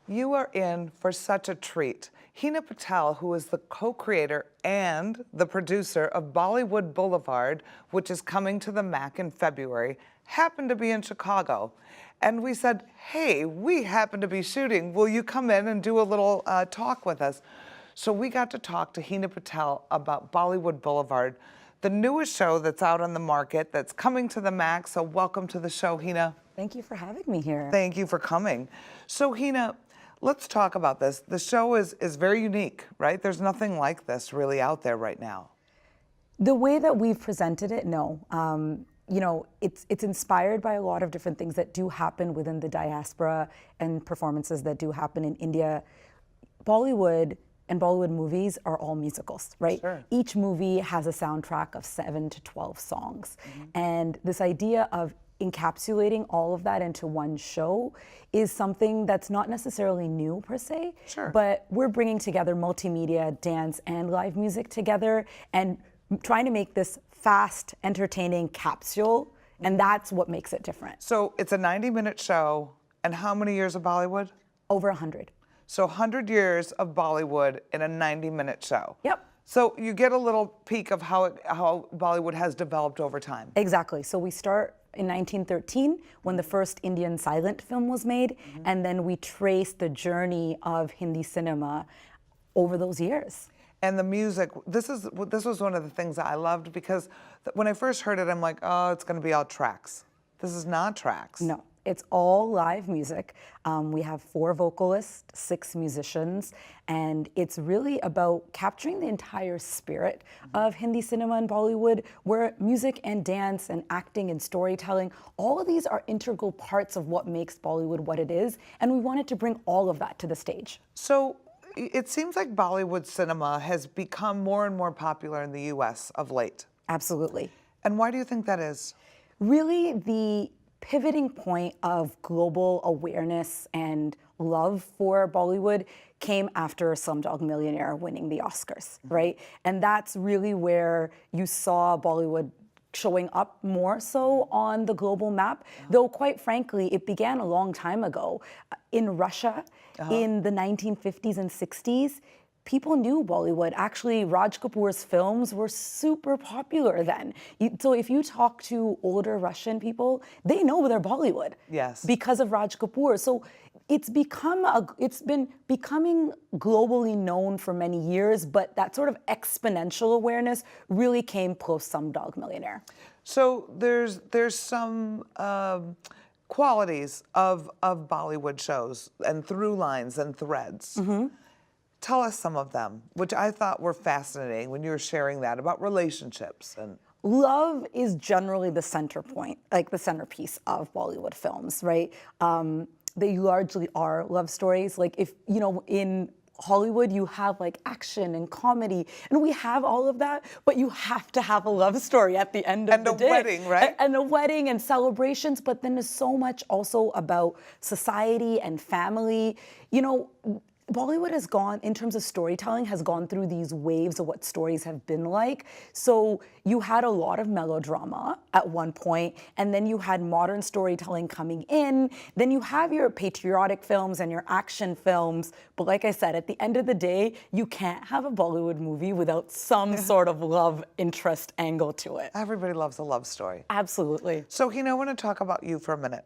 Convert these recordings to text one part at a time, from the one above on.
You are in for such a treat. Heena Patel, who is the co-creator and the producer of Bollywood Boulevard, which is coming to the MAC in February, happened to be in Chicago. And we said, hey, we happen to be shooting. Will you come in and do a little talk with us? So we got to talk to Heena Patel about Bollywood Boulevard, the newest show that's out on the market that's coming to the MAC. So welcome to the show, Heena. Thank you for having me here. Thank you for coming. So Heena, let's talk about this. The show is very unique, right? There's nothing like this really out there right now. The way that we've presented it, no. You know, it's inspired by a lot of different things that do happen within the diaspora and performances that do happen in India. Bollywood and Bollywood movies are all musicals, right? Sure. Each movie has a soundtrack of 7 to 12 songs. And this idea of encapsulating all of that into one show is something that's not necessarily new per se, Sure. but we're bringing together multimedia, dance, and live music together and trying to make this fast, entertaining capsule, and that's what makes it different. So it's a 90-minute show, and how many years of Bollywood? Over 100. So 100 years of Bollywood in a 90-minute show. Yep. So you get a little peek of how Bollywood has developed over time. Exactly. So we start in 1913 when the first Indian silent film was made, and then we trace the journey of Hindi cinema over those years. And the music, this was one of the things that I loved, because when I first heard it, I'm like, oh, it's going to be all tracks. This is not tracks. No, it's all live music. We have 4 vocalists, 6 musicians, and it's really about capturing the entire spirit of Hindi cinema and Bollywood, where music and dance and acting and storytelling, all of these are integral parts of what makes Bollywood what it is, and we wanted to bring all of that to the stage. So it seems like Bollywood cinema has become more and more popular in the U.S. of late. Absolutely. And why do you think that is? Really, the pivoting point of global awareness and love for Bollywood came after Slumdog Millionaire winning the Oscars, right? And that's really where you saw Bollywood showing up more so on the global map, though quite frankly, it began a long time ago. In Russia, in the 1950s and 60s, people knew Bollywood. Actually, Raj Kapoor's films were super popular then. So if you talk to older Russian people, they know they're Bollywood. Yes. Because of Raj Kapoor. So it's been becoming globally known for many years, but that sort of exponential awareness really came post Slumdog Millionaire. So there's some qualities of Bollywood shows and through lines and threads. Tell us some of them, which I thought were fascinating when you were sharing that about relationships. And love is generally the center point, like the centerpiece of Bollywood films, right? They largely are love stories. Like if, you know, in Hollywood, you have like action and comedy, and we have all of that, but you have to have a love story at the end of the day. And a wedding, right? And a wedding and celebrations, but then there's so much also about society and family. You know, Bollywood has gone, in terms of storytelling, has gone through these waves of what stories have been like. So you had a lot of melodrama at one point, and then you had modern storytelling coming in. Then you have your patriotic films and your action films. But like I said, at the end of the day, you can't have a Bollywood movie without some sort of love interest angle to it. everybody loves a love story. Absolutely. So, Heena, I want to talk about you for a minute.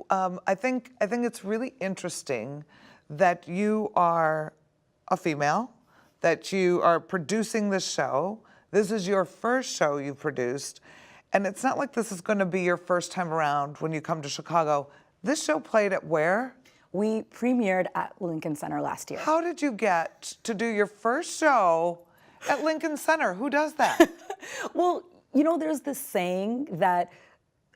I think it's really interesting that you are a female, that you are producing this show. This is your first show you've produced, and it's not like this is going to be your first time around when you come to Chicago. This show played at where? We premiered at Lincoln Center last year. How did you get to do your first show at Lincoln Center? Who does that? Well, you know, there's this saying that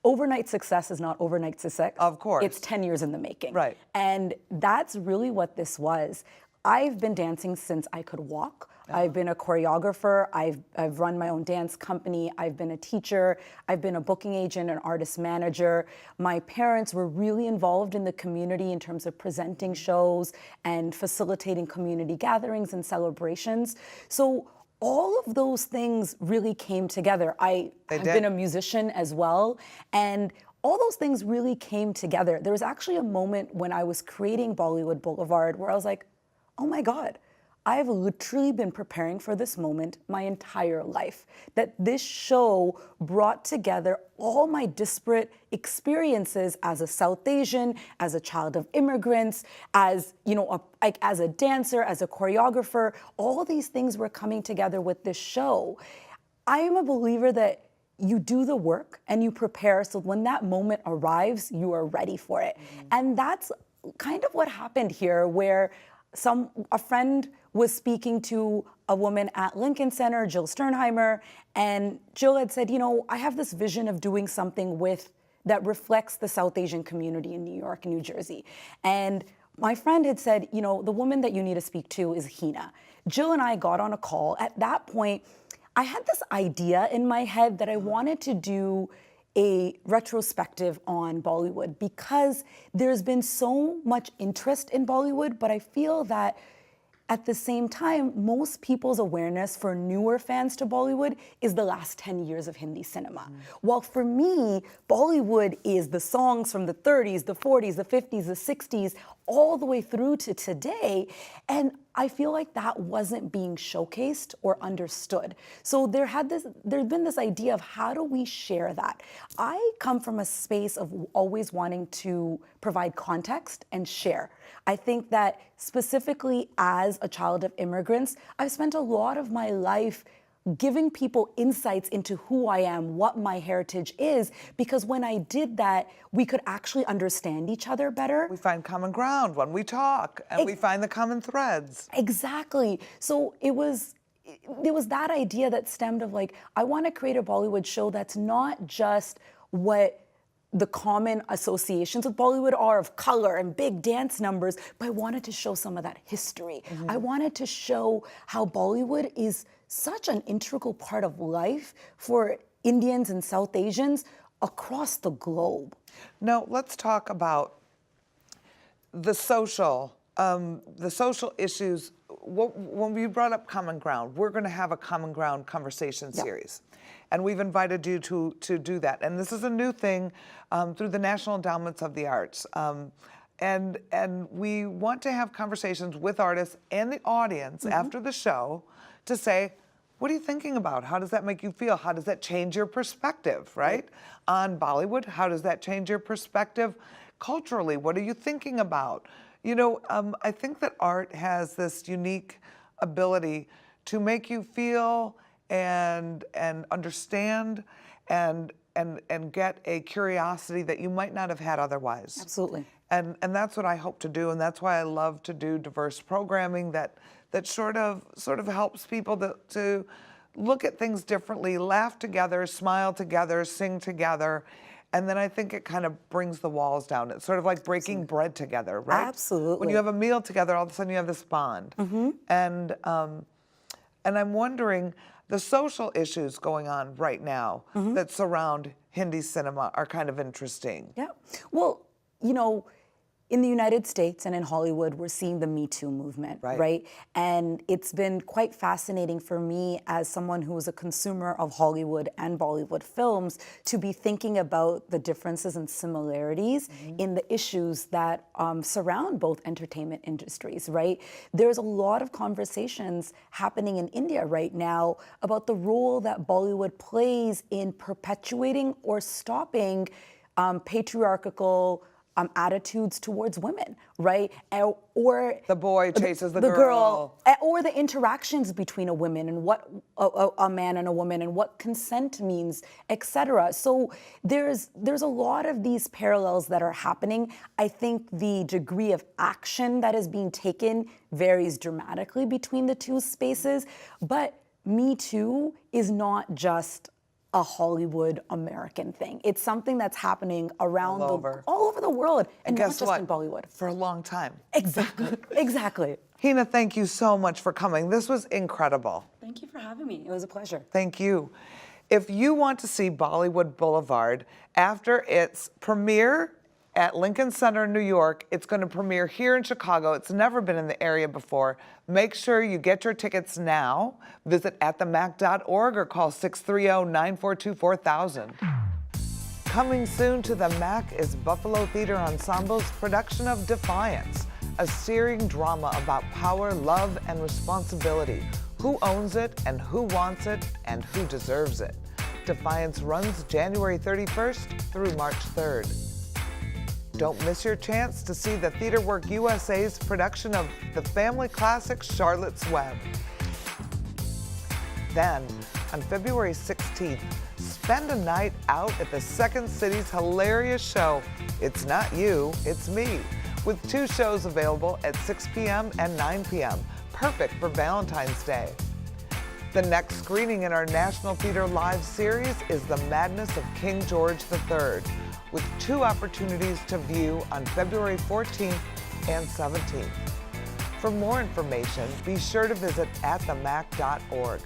overnight success is not overnight success. Of course. It's 10 years in the making. Right. And that's really what this was. I've been dancing since I could walk. I've been a choreographer. I've run my own dance company. I've been a teacher. I've been a booking agent, an artist manager. My parents were really involved in the community in terms of presenting shows and facilitating community gatherings and celebrations. So all of those things really came together. I've been a musician as well, and all those things really came together. There was actually a moment when I was creating Bollywood Boulevard where I was like, oh my God, I've literally been preparing for this moment my entire life. That this show brought together all my disparate experiences as a South Asian, as a child of immigrants, as as a dancer, as a choreographer. All these things were coming together with this show. I am a believer that you do the work and you prepare so when that moment arrives, you are ready for it. And that's kind of what happened here, where a friend was speaking to a woman at Lincoln Center, Jill Sternheimer, and Jill had said, I have this vision of doing something that reflects the South Asian community in New York and New Jersey. And my friend had said, the woman that you need to speak to is Heena. Jill and I got on a call. At that point, I had this idea in my head that I wanted to do a retrospective on Bollywood because there's been so much interest in Bollywood, but I feel that at the same time, most people's awareness for newer fans to Bollywood is the last 10 years of Hindi cinema. While for me, Bollywood is the songs from the 30s, the 40s, the 50s, the 60s, all the way through to today. And I feel like that wasn't being showcased or understood. So there's been this idea of how do we share that? I come from a space of always wanting to provide context and share. I think that specifically as a child of immigrants, I've spent a lot of my life giving people insights into who I am, what my heritage is, because when I did that, we could actually understand each other better. We find common ground when we talk, and we find the common threads. Exactly. So there was that idea that stemmed of like, I want to create a Bollywood show that's not just what the common associations with Bollywood are of color and big dance numbers, but I wanted to show some of that history. I wanted to show how Bollywood is such an integral part of life for Indians and South Asians across the globe. Now, let's talk about the social issues. When we brought up common ground, we're going to have a common ground conversation series. And we've invited you to do that. And this is a new thing through the National Endowments of the Arts. And we want to have conversations with artists and the audience after the show to say, what are you thinking about? How does that make you feel? How does that change your perspective, right? On Bollywood, how does that change your perspective culturally? What are you thinking about? I think that art has this unique ability to make you feel and understand and get a curiosity that you might not have had otherwise. Absolutely. And that's what I hope to do, and that's why I love to do diverse programming that sort of helps people to look at things differently, laugh together, smile together, sing together. And then I think it kind of brings the walls down. It's sort of like breaking bread together, right? Absolutely. When you have a meal together, all of a sudden you have this bond. And I'm wondering, the social issues going on right now that surround Hindi cinema are kind of interesting. Yeah. Well, in the United States and in Hollywood, we're seeing the Me Too movement, right? And it's been quite fascinating for me as someone who is a consumer of Hollywood and Bollywood films to be thinking about the differences and similarities in the issues that surround both entertainment industries, right? There's a lot of conversations happening in India right now about the role that Bollywood plays in perpetuating or stopping patriarchal attitudes towards women, right? Or the boy chases the girl. Or the interactions between a woman and what a man and a woman and what consent means, etc. So there's a lot of these parallels that are happening. I think the degree of action that is being taken varies dramatically between the two spaces, but Me Too is not just a Hollywood American thing. It's something that's happening around all over the world, and not just in Bollywood. For a long time. Exactly. Exactly. Heena, thank you so much for coming. This was incredible. Thank you for having me. It was a pleasure. Thank you. If you want to see Bollywood Boulevard after its premiere at Lincoln Center, New York, it's going to premiere here in Chicago. It's never been in the area before. Make sure you get your tickets now. Visit atthemac.org or call 630-942-4000. Coming soon to the MAC is Buffalo Theater Ensemble's production of Defiance, a searing drama about power, love, and responsibility. Who owns it and who wants it and who deserves it. Defiance runs January 31st through March 3rd. Don't miss your chance to see the TheaterWork USA's production of the family classic Charlotte's Web. Then, on February 16th, spend a night out at the Second City's hilarious show, It's Not You, It's Me, with 2 shows available at 6 p.m. and 9 p.m., perfect for Valentine's Day. The next screening in our National Theater Live series is The Madness of King George III, with 2 opportunities to view on February 14th and 17th. For more information, be sure to visit atthemac.org.